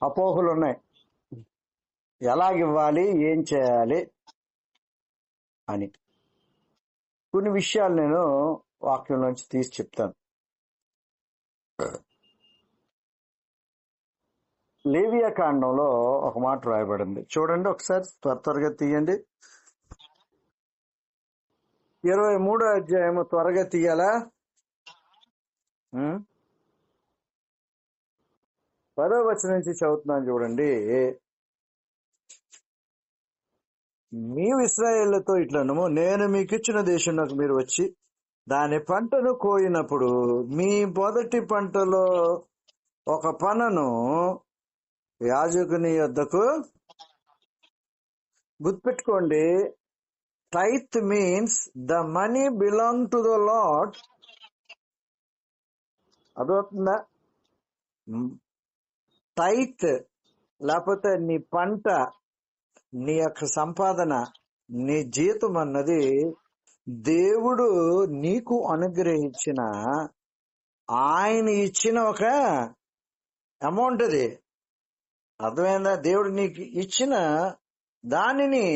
అపోహలు ఉన్నాయి. ఎలాగివ్వాలి, ఏం చేయాలి అని కొన్ని విషయాలు నేను వాక్యం నుంచి తీసి చెప్తాను. లేవియా కాండంలో ఒక మాట రాయబడింది, చూడండి ఒకసారి, త్వరగా తీయండి. 23వ అధ్యాయము, త్వరగా తీయాలా? 10వ వచనం నుంచి చదువుతున్నాను చూడండి. నీవు ఇశ్రాయేలుతో ఇట్లనము, నేను మీకు ఇచ్చిన దేశంలోకి మీరు వచ్చి దాని పంటను కోయినప్పుడు మీ మొదటి పంటలో ఒక పనను యాజకుని యొద్దకు, గుర్తుపెట్టుకోండి, tithe means the money belong to the Lord. అదవుతుందా? టైత్ లేకపోతే నీ పంట, నీ యొక్క సంపాదన, నీ జీతం అన్నది దేవుడు నీకు అనుగ్రహించిన, ఆయన ఇచ్చిన ఒక అమౌంట్. అది అర్థమైందా? దేవుడు నీకు ఇచ్చిన దానిని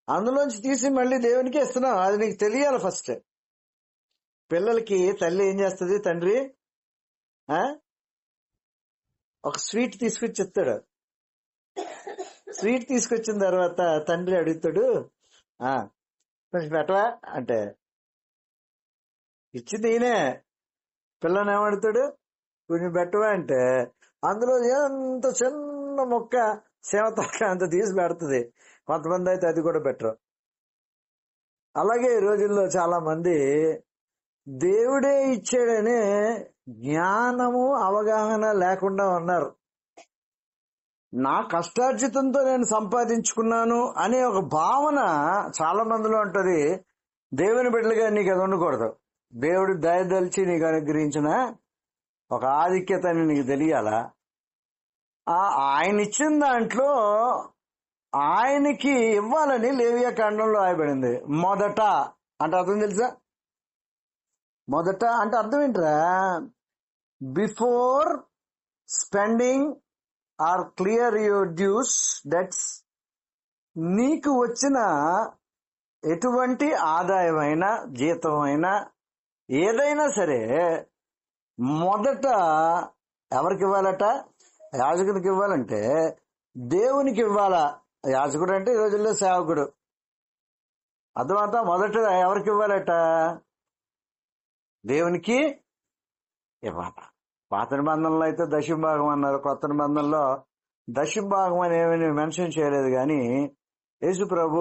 అందులోంచి తీసి మళ్ళీ దేవునికి ఇస్తున్నావు. అది నీకు తెలియాలి ఫస్ట్. పిల్లలకి తల్లి ఏం చేస్తుంది, తండ్రి ఒక స్వీట్ తీసుకొచ్చి ఇస్తాడు. స్వీట్ తీసుకొచ్చిన తర్వాత తండ్రి అడుగుతాడు, కొంచెం పెట్టవా అంటే, ఇచ్చింది ఈయనే. పిల్లని ఏమడుతాడు, కొంచెం పెట్టవా అంటే అందులో ఎంత చిన్న మొక్క సేవతక్క అంత తీసి పెడుతుంది. కొంతమంది అయితే అది కూడా పెట్టరు. అలాగే ఈ రోజుల్లో చాలా మంది దేవుడే ఇచ్చాడనే జ్ఞానము, అవగాహన లేకుండా ఉన్నారు. నా కష్టార్జితంతో నేను సంపాదించుకున్నాను అనే ఒక భావన చాలా మందిలో ఉంటది. దేవుని బిడ్డలుగా నీకు అది ఉండకూడదు. దేవుడు దయదలిచి నీకు అనుగ్రహించిన ఒక ఆధిక్యతని నీకు తెలియాలా? ఆయన ఇచ్చిన దాంట్లో ఆయనకి ఇవ్వాలని లేవియా కాండంలో రాయబడింది. మొదట అంటే అర్థం తెలుసా? మొదట అంటే అర్థం ఏంట్రా? Before spending are clear your dues, that's నీకు వచ్చిన ఎటువంటి ఆదాయమైనా, జీతమైనా, ఏదైనా సరే మొదట ఎవరికి ఇవ్వాలట? యాజకుడికి ఇవ్వాలంటే దేవునికి ఇవ్వాలా. యాజకుడు అంటే ఈ రోజుల్లో సేవకుడు. అర్థమంతా మొదట ఎవరికి ఇవ్వాలట? దేవునికి ఇవ్వాల. పాత నిబంధనలో అయితే దశంభాగం అన్నారు. కొత్త నిబంధనలో దశంభాగం అని ఏమీ మెన్షన్ చేయలేదు. కానీ యేసు ప్రభు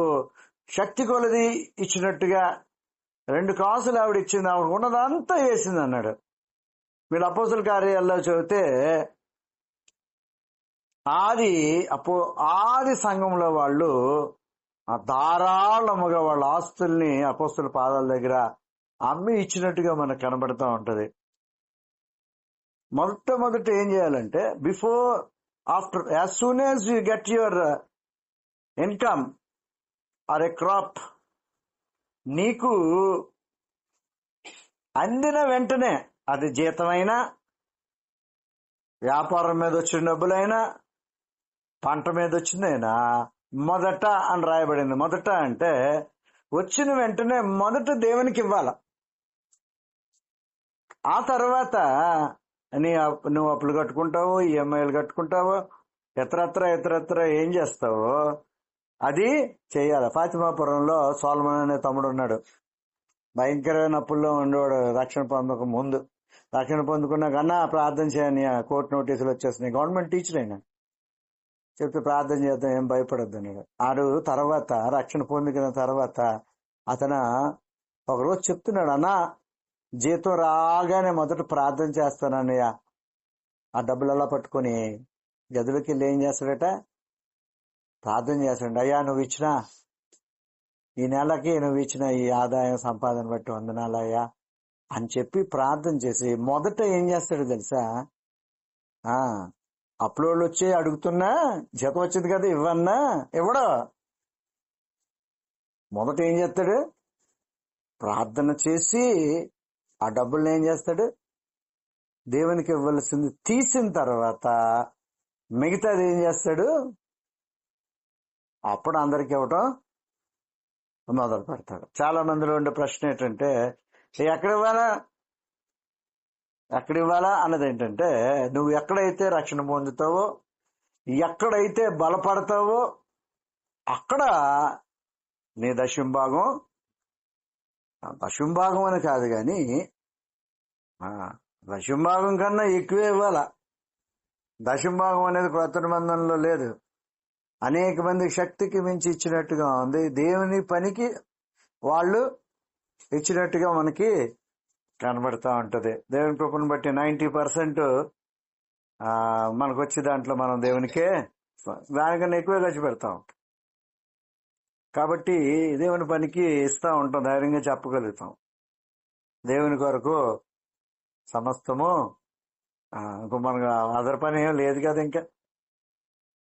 శక్తి కొలది ఇచ్చినట్టుగా 2 కాసులు ఆవిడ ఇచ్చింది, ఆవిడ ఉన్నదంతా వేసింది అన్నాడు. వీళ్ళు అపోస్తుల కార్యాల్లో చదివితే ఆది సంఘంలో వాళ్ళు ధారాళముగా వాళ్ళ ఆస్తుల్ని అపోస్తుల పాదాల దగ్గర అమ్మి ఇచ్చినట్టుగా మనకు కనబడుతూ ఉంటది. మొట్టమొదట ఏం చేయాలంటే, before after as soon as you get your income or a crop, నీకు అందిన వెంటనే, అది జీతమైనా, వ్యాపారం మీద వచ్చిన డబ్బులైనా, పంట మీద వచ్చిందైనా, మొదట అని రాయబడింది. మొదట అంటే వచ్చిన వెంటనే మొదట దేవునికి ఇవ్వాల. ఆ తర్వాత నువ్వు అప్పులు కట్టుకుంటావు, ఈఎంఐలు కట్టుకుంటావు, ఇతరత్ర ఏం చేస్తావో అది చెయ్యాలి. ఫాతిమాపురంలో సోలమన్ అనే తమ్ముడు ఉన్నాడు. భయంకరమైన అప్పుల్లో ఉండేవాడు రక్షణ పొందక ముందు. రక్షణ పొందుకున్నాక, అన్నా ప్రార్థన చేయని, కోర్టు నోటీసులు వచ్చేస్తున్నాయి. గవర్నమెంట్ టీచర్ అయినా చెప్తే ప్రార్థన చేద్దాం, ఏం భయపడద్దు అన్నాడు. ఆడు తర్వాత రక్షణ పొందుకున్న తర్వాత అతను ఒకరోజు చెప్తున్నాడు, అన్నా జీతం రాగానే మొదట ప్రార్థన చేస్తానన్నయ్య. ఆ డబ్బులు అలా పట్టుకుని గదిలోకి వెళ్ళి ఏం చేస్తాడట? ప్రార్థన చేస్తాడు. అయ్యా, నువ్వు ఇచ్చిన ఈ నెలకి, నువ్వు ఇచ్చిన ఈ ఆదాయం సంపాదన బట్టి వందనాలయ్యా అని చెప్పి ప్రార్థన చేసి మొదట ఏం చేస్తాడు తెలుసా? అప్లోడ్లు వచ్చి అడుగుతున్నా, జీతం వచ్చింది కదా ఇవ్వన్నా, ఇవ్వడు. మొదట ఏం చేస్తాడు? ప్రార్థన చేసి ఆ డబ్బుల్ని ఏం చేస్తాడు? దేవునికి ఇవ్వాల్సింది తీసిన తర్వాత మిగతాది ఏం చేస్తాడు? అప్పుడు అందరికి ఇవ్వటం మొదలు పెడతాడు. చాలా మందిలో ఉండే ప్రశ్న ఏంటంటే ఎక్కడ ఇవ్వాలా ఎక్కడ ఇవ్వాలా అన్నది ఏంటంటే, నువ్వు ఎక్కడైతే రక్షణ పొందుతావో, ఎక్కడైతే బలపడతావో అక్కడ నీ దశంభాగం అని కాదు కానీ దశంభాగం కన్నా ఎక్కువే ఇవ్వాలా. దశంభాగం అనేది కొత్త నిబంధనలో లేదు. అనేక మంది శక్తికి మించి ఇచ్చినట్టుగా ఉంది. దేవుని పనికి వాళ్ళు ఇచ్చినట్టుగా మనకి కనబడతా ఉంటది. దేవుని కృపను బట్టి 90% మనకు వచ్చే దాంట్లో మనం దేవునికే దానికన్నా ఎక్కువే ఖర్చు పెడతాం. కాబట్టి దేవుని పనికి ఇస్తా ఉంటాం, ధైర్యంగా చెప్పగలుగుతాం. దేవుని కొరకు సమస్తము. ఇంకో మనకు అదర్ పని ఏం లేదు కదా ఇంకా.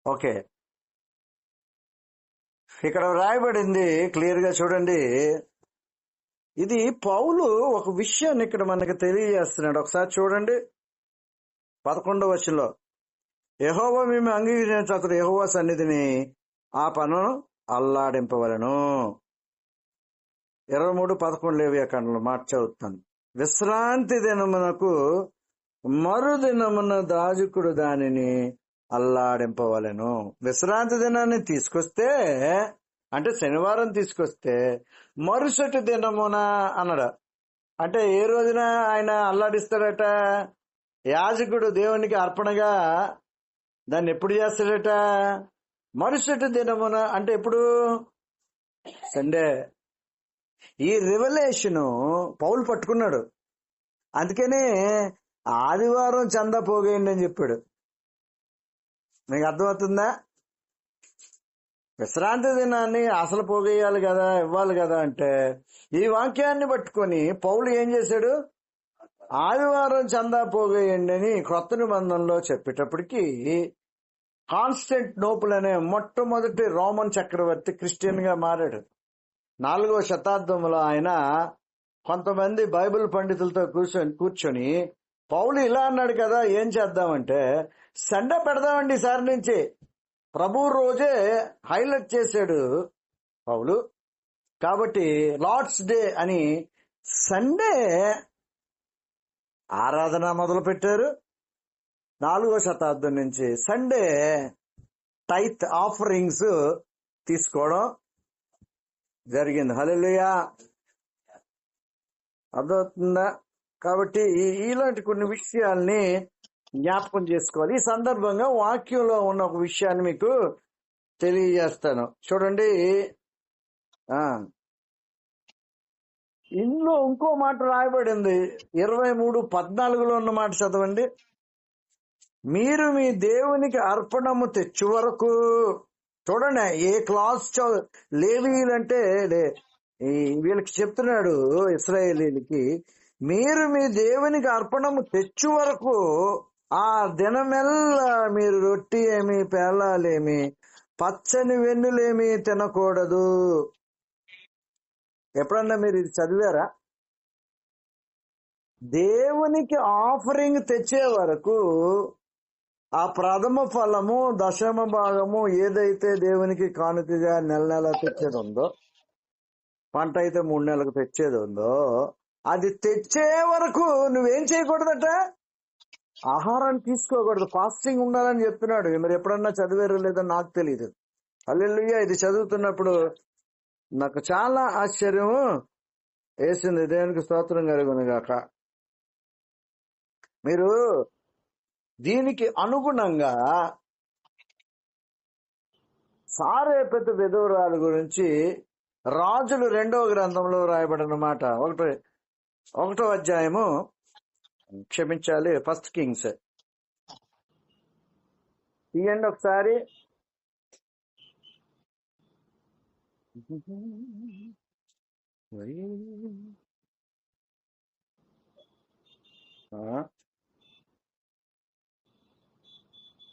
ఓకే, ఇక్కడ రాయబడింది క్లియర్ గా చూడండి. ఇది పౌలు ఒక విషయాన్ని ఇక్కడ మనకి తెలియజేస్తున్నాడు. ఒకసారి చూడండి 11వ వచనంలో, యెహోవా మేము అంగీకరించిన అతడు యెహోవా సన్నిధిని ఆ పనును అల్లాడింపవలను. 23:11 లేవియాకాండంలో మాట చదువుతాను. విశ్రాంతి దినమునకు మరుదినమున యాజకుడు దానిని అల్లాడింపవలెను. విశ్రాంతి దినాన్ని తీసుకొస్తే అంటే శనివారం తీసుకొస్తే మరుసటి దినమున అన్నాడు. అంటే ఏ రోజున ఆయన అల్లాడిస్తాడట? యాజకుడు దేవునికి అర్పణగా దాన్ని ఎప్పుడు చేస్తాడట? మరుసటి దినమున. అంటే ఎప్పుడు? సండే. ఈ రివల్యూషన్ పౌలు పట్టుకున్నాడు. అందుకనే ఆదివారం చందా పోగేయండి అని చెప్పాడు. మీకు అర్థమవుతుందా? విశ్రాంతి దినాన్ని అసలు పోగేయాలి కదా, ఇవ్వాలి కదా. అంటే ఈ వాక్యాన్ని పట్టుకొని పౌలు ఏం చేశాడు? ఆదివారం చందా పోగేయండి అని క్రొత్త నిబంధనలో చెప్పేటప్పటికి కాన్స్టంటినోపుల్ అనే మొట్టమొదటి రోమన్ చక్రవర్తి క్రిస్టియన్ గా మారాడు. 4వ శతాబ్దంలో ఆయన కొంతమంది బైబిల్ పండితులతో కూర్చొని పౌలు ఇలా అన్నాడు కదా, ఏం చేద్దామంటే సండే పెడదామండి ఈసారి నుంచి. ప్రభు రోజే హైలైట్ చేశాడు పౌలు. కాబట్టి లార్డ్స్ డే అని సండే ఆరాధన మొదలు పెట్టారు. 4వ శతాబ్దం నుంచి సండే టైత్ ఆఫరింగ్స్ తీసుకోవడం జరిగింది. హల్లెలూయా. అర్థమవుతుందా? కాబట్టి ఇలాంటి కొన్ని విషయాల్ని జ్ఞాపకం చేసుకోవాలి. ఈ సందర్భంగా వాక్యంలో ఉన్న ఒక విషయాన్ని మీకు తెలియజేస్తాను. చూడండి, ఇందులో ఇంకో మాట రాయబడింది. 23:14 ఉన్న మాట చదవండి. మీరు మీ దేవునికి అర్పణము తెచ్చు వరకు. చూడండి ఏ క్లాస్ లేవీలంటే వీళ్ళకి చెప్తున్నాడు, ఇశ్రాయేలీలకి, మీరు మీ దేవునికి అర్పణము తెచ్చు వరకు ఆ దినమెల్లా మీరు రొట్టి ఏమి, పేలాలేమి, పచ్చని వెన్నులేమి తినకూడదు. ఎప్పుడన్నా మీరు ఇది చదివారా? దేవునికి ఆఫరింగ్ తెచ్చే వరకు ఆ ప్రథమ ఫలము, దశమ భాగము ఏదైతే దేవునికి కానుకగా నెల తెచ్చేది ఉందో, పంట అయితే 3 నెలలకు తెచ్చేది ఉందో, అది తెచ్చే వరకు నువ్వేం చేయకూడదట? ఆహారాన్ని తీసుకోకూడదు, ఫాస్టింగ్ ఉండాలని చెప్తున్నాడు. మరి ఎప్పుడన్నా చదివారో లేదో నాకు తెలియదు. హల్లెలూయా. ఇది చదువుతున్నప్పుడు నాకు చాలా ఆశ్చర్యం వేసింది. దేవునికి స్తోత్రం కలుగును గాక. మీరు దీనికి అనుగుణంగా సారేపతి విధవరాలు గురించి రాజులు 2వ గ్రంథంలో రాయబడిన మాట, 1వ అధ్యాయము, క్షమించాలి, 1 కింగ్స్ తీయండి ఒకసారి.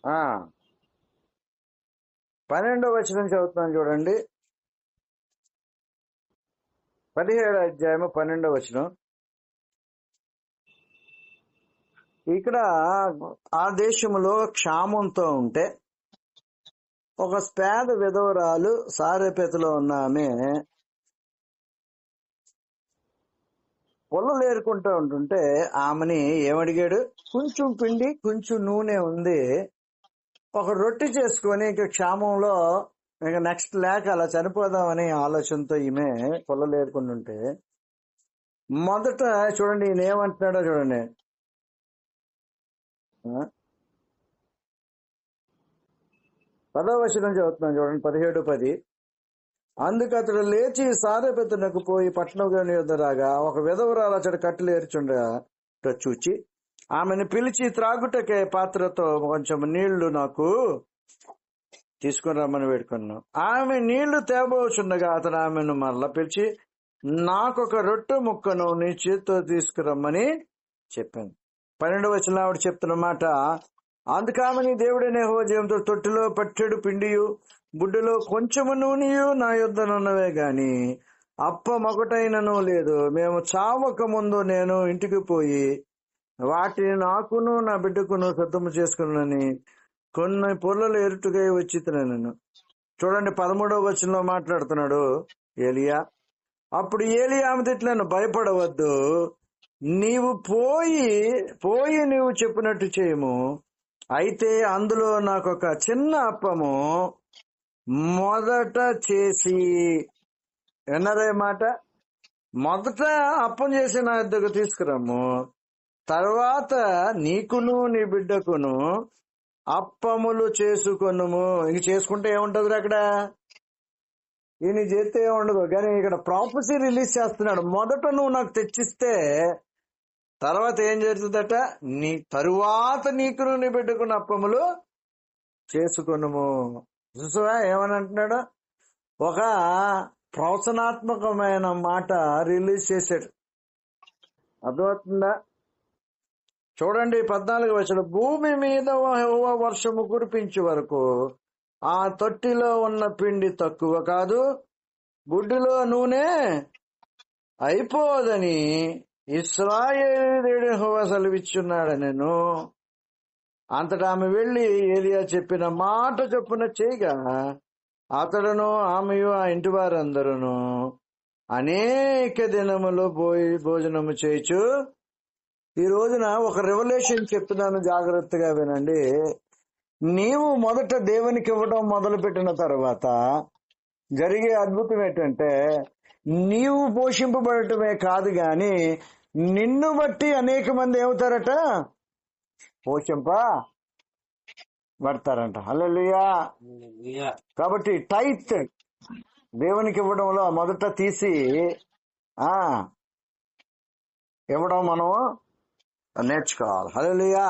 ఆ 12వ వచనం చదువుతున్నాను చూడండి. 17వ అధ్యాయము 12వ వచనం. ఇక్కడ ఆ దేశంలో క్షామంతో ఉంటే ఒక పేద విధవరాలు సారెపెతలో ఉన్న ఆమె పొల్లలు ఏరుకుంటూ ఉంటుంటే ఆమెని ఏమడిగాడు? కొంచెం పిండి కొంచెం నూనె ఉంది, ఒక రొట్టె చేసుకొని ఇక క్షామంలో ఇక నెక్స్ట్ లేక అలా చనిపోదామని ఆలోచనతో ఈమె పొల్లలు ఏరుకుంటుంటే మొదట చూడండి ఈయన ఏమంటున్నాడో చూడండి. 10వ వచనం చదువుతున్నాను చూడండి, 17:10. అందుకు అతడు లేచి సారెపెతునకు పోయి పట్టణంలోని యొద్ద రాగా ఒక విధవరాలు అతడు కట్టెలు ఏర్చుండగా చూచి ఆమెను పిలిచి త్రాగుటకే పాత్రతో కొంచెం నీళ్లు నాకు తీసుకుని రమ్మని వేడుకున్నాను. ఆమె నీళ్లు తేబోచుండగా అతను ఆమెను మరలా పిలిచి నాకొక రొట్టె ముక్కను నీ చేతితో తీసుకురమ్మని చెప్పాను. 12వ వచనం ఆవిడ చెప్తున్న మాట, అందుకామని దేవుడైన యెహోవా జీవంతో తొట్టిలో పట్టెడు పిండియు బుడ్డలో కొంచెము నూనెయు నా యొద్దనున్నవే గాని అప్పమొకటైనను లేదు. మేము చావక ముందు నేను ఇంటికి పోయి వాటిని నాకును నా బిడ్డకును సిద్ధము చేసుకున్నానని కొన్ని పొల్లలు ఎరుటుగా వచ్చి తినను. చూడండి 13వ వచనంలో మాట్లాడుతున్నాడు ఏలియా. అప్పుడు ఏలియా ఆమె తిట్లను, భయపడవద్దు, నీవు పోయి నీవు చెప్పినట్టు చేయము. అయితే అందులో నాకు ఒక చిన్న అప్పము మొదట చేసి, విన్నారే మాట, మొదట అప్పం చేసి నా ఇద్దరు తీసుకురాము, తర్వాత నీకును నీ బిడ్డకును అప్పములు చేసుకొనుము. ఇంక చేసుకుంటే ఏముంటది అక్కడ? ఈయన చేస్తే ఏముండదు. కానీ ఇక్కడ ప్రాపసీ రిలీజ్ చేస్తున్నాడు. మొదట నువ్వు నాకు తెచ్చిస్తే తర్వాత ఏం జరుగుతుందట? నీ తరువాత నీకును నీ బిడ్డకున్న అప్పములు చేసుకొనుము. చూసావా ఏమని అంటున్నాడు? ఒక ప్రవచనాత్మకమైన మాట రిలీజ్ చేశాడు. అర్థమవుతుందా? చూడండి 14వ వచనం, భూమి మీద యెహోవా వర్షము కురిపించే వరకు ఆ తొట్టిలో ఉన్న పిండి తక్కువ కాదు, గుడ్డులో నూనె అయిపోదని ఇశ్రాయేలు యెహోవా సెలవిచ్చున్నాడనెను. అంతటా ఆమె వెళ్లి ఏలియా చెప్పిన మాట చొప్పున చేయగా అతడును ఆమెయు ఆ ఇంటి వారందరూ అనేక దినములు భోజనము చేయొచ్చు. ఈ రోజున ఒక రెవల్యూషన్ చెప్తున్నాను, జాగ్రత్తగా వినండి. నీవు మొదట దేవునికి ఇవ్వడం మొదలు పెట్టిన తర్వాత జరిగే అద్భుతం ఏంటంటే నీవు పోషింపబడటమే కాదు గాని నిన్ను బట్టి అనేక మంది ఏమవుతారట? పోషింపబడతారంట. హల్లెలూయా. కాబట్టి టైత్ దేవునికి ఇవ్వడంలో మొదట తీసి ఇవ్వడం మనం నేర్చుకోవాలి. హల్లెలూయా.